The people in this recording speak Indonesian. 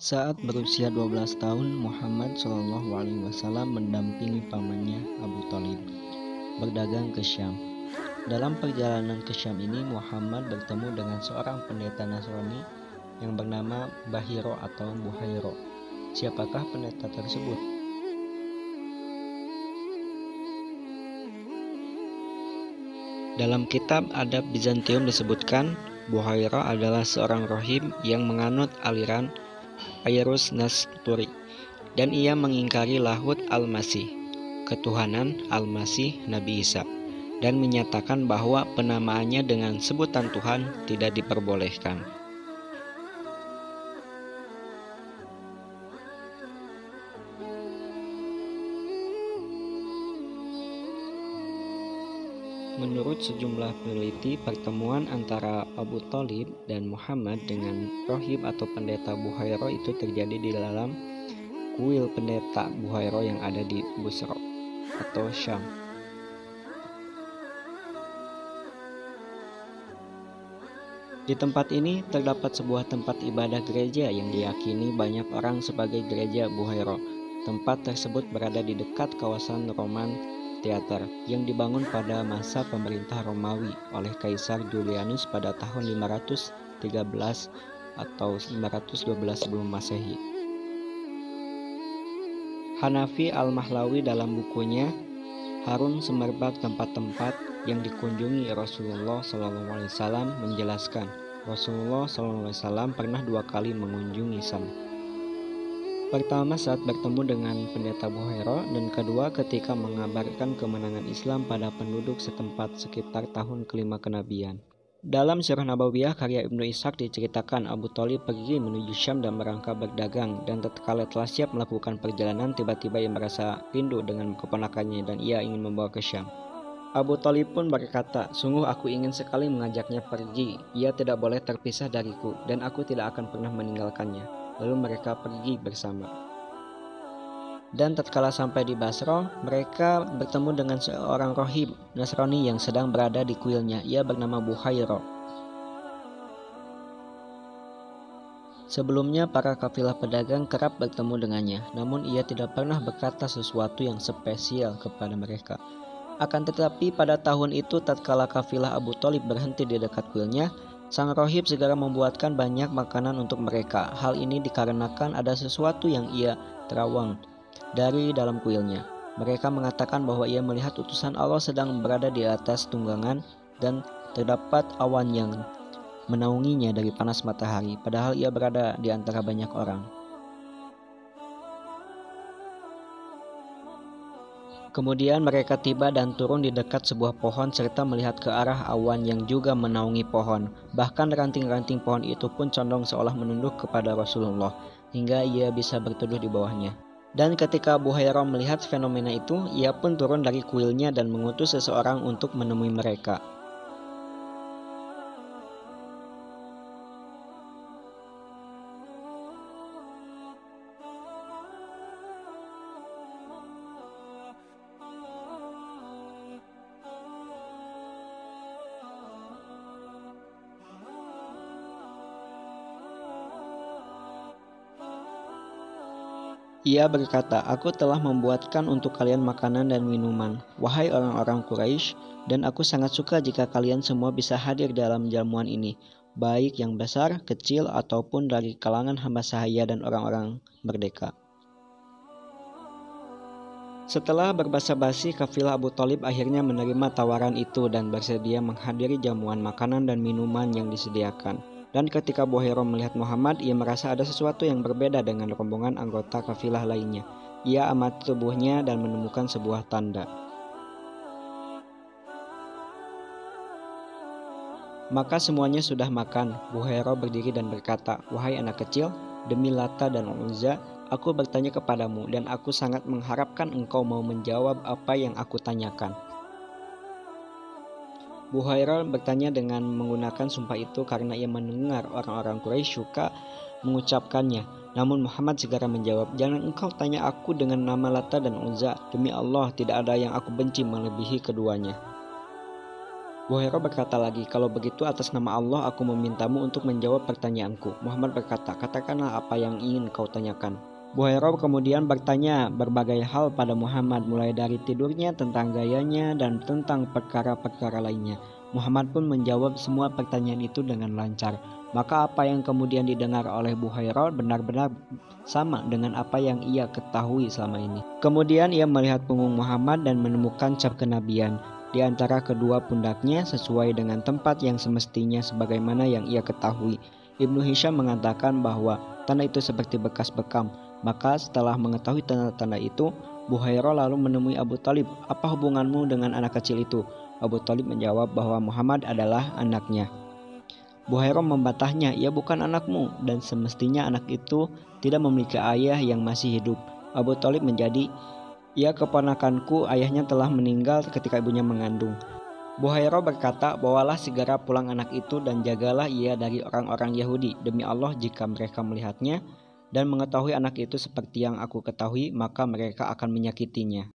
Saat berusia 12 tahun, Muhammad SAW mendampingi pamannya Abu Thalib berdagang ke Syam. Dalam perjalanan ke Syam ini, Muhammad bertemu dengan seorang pendeta Nasrani yang bernama Bahiro atau Buhairo. Siapakah pendeta tersebut? Dalam kitab Adab Bizantium disebutkan, Buhairo adalah seorang rohib yang menganut aliran Ayrus Nasturi, dan ia mengingkari Lahud al-Masih, ketuhanan al-Masih Nabi Isa, dan menyatakan bahwa penamaannya dengan sebutan Tuhan tidak diperbolehkan. Menurut sejumlah peneliti, pertemuan antara Abu Thalib dan Muhammad dengan rohib atau pendeta Buhairo itu terjadi di dalam kuil pendeta Buhairo yang ada di Busra atau Syam. Di tempat ini terdapat sebuah tempat ibadah gereja yang diyakini banyak orang sebagai gereja Buhairo. Tempat tersebut berada di dekat kawasan Roman Theater yang dibangun pada masa pemerintah Romawi oleh Kaisar Julianus pada tahun 513 atau 512 sebelum Masehi. Hanafi Al-Mahlawi dalam bukunya Harun Semerbak tempat-tempat yang dikunjungi Rasulullah SAW menjelaskan Rasulullah SAW pernah 2 kali mengunjungi Syam. Pertama saat bertemu dengan pendeta Buhairo, dan kedua ketika mengabarkan kemenangan Islam pada penduduk setempat sekitar tahun kelima kenabian. Dalam Sirah Nabawiyah karya Ibnu Ishaq diceritakan Abu Thalib pergi menuju Syam dan merangkap berdagang, dan tatkala telah siap melakukan perjalanan, tiba-tiba ia merasa rindu dengan keponakannya dan ia ingin membawa ke Syam. Abu Thalib pun berkata, "Sungguh aku ingin sekali mengajaknya pergi. Ia tidak boleh terpisah dariku dan aku tidak akan pernah meninggalkannya." Lalu mereka pergi bersama. Dan tatkala sampai di Basra, mereka bertemu dengan seorang rohib Nasrani yang sedang berada di kuilnya. Ia bernama Buhairo. Sebelumnya para kafilah pedagang kerap bertemu dengannya, namun ia tidak pernah berkata sesuatu yang spesial kepada mereka. Akan tetapi pada tahun itu tatkala kafilah Abu Thalib berhenti di dekat kuilnya, sang rohib segera membuatkan banyak makanan untuk mereka. Hal ini dikarenakan ada sesuatu yang ia terawang dari dalam kuilnya. Mereka mengatakan bahwa ia melihat utusan Allah sedang berada di atas tunggangan dan terdapat awan yang menaunginya dari panas matahari, padahal ia berada di antara banyak orang. Kemudian mereka tiba dan turun di dekat sebuah pohon serta melihat ke arah awan yang juga menaungi pohon. Bahkan ranting-ranting pohon itu pun condong seolah menunduk kepada Rasulullah hingga ia bisa berteduh di bawahnya. Dan ketika Buhairo melihat fenomena itu, ia pun turun dari kuilnya dan mengutus seseorang untuk menemui mereka. Ia berkata, "Aku telah membuatkan untuk kalian makanan dan minuman, wahai orang-orang Quraisy, dan aku sangat suka jika kalian semua bisa hadir dalam jamuan ini, baik yang besar, kecil, ataupun dari kalangan hamba sahaya dan orang-orang merdeka." Setelah berbasa-basi, kafilah Abu Thalib akhirnya menerima tawaran itu dan bersedia menghadiri jamuan makanan dan minuman yang disediakan. Dan ketika Buhairo melihat Muhammad, ia merasa ada sesuatu yang berbeda dengan rombongan anggota kafilah lainnya. Ia amati tubuhnya dan menemukan sebuah tanda. Maka semuanya sudah makan. Buhairo berdiri dan berkata, "Wahai anak kecil, demi Lata dan Uzza, aku bertanya kepadamu dan aku sangat mengharapkan engkau mau menjawab apa yang aku tanyakan." Buhairo bertanya dengan menggunakan sumpah itu karena ia mendengar orang-orang Quraisy suka mengucapkannya. Namun Muhammad segera menjawab, "Jangan engkau tanya aku dengan nama Lata dan Uzza. Demi Allah, tidak ada yang aku benci melebihi keduanya." Buhairah berkata lagi, "Kalau begitu atas nama Allah aku memintamu untuk menjawab pertanyaanku." Muhammad berkata, "Katakanlah apa yang ingin kau tanyakan." Buhairah kemudian bertanya berbagai hal pada Muhammad, mulai dari tidurnya, tentang gayanya, dan tentang perkara-perkara lainnya. Muhammad pun menjawab semua pertanyaan itu dengan lancar. Maka apa yang kemudian didengar oleh Buhairah benar-benar sama dengan apa yang ia ketahui selama ini. Kemudian ia melihat punggung Muhammad dan menemukan cap kenabian di antara kedua pundaknya sesuai dengan tempat yang semestinya sebagaimana yang ia ketahui. Ibnu Hisham mengatakan bahwa tanda itu seperti bekas bekam. Maka setelah mengetahui tanda-tanda itu, Buhairah lalu menemui Abu Talib. "Apa hubunganmu dengan anak kecil itu?" Abu Talib menjawab bahwa Muhammad adalah anaknya. Buhairah membantahnya, "Ia bukan anakmu, dan semestinya anak itu tidak memiliki ayah yang masih hidup." Abu Talib menjadi, "Ia keponakanku, ayahnya telah meninggal ketika ibunya mengandung." Buhairah berkata, "Bawalah segera pulang anak itu dan jagalah ia dari orang-orang Yahudi. Demi Allah, jika mereka melihatnya dan mengetahui anak itu seperti yang aku ketahui, maka mereka akan menyakitinya."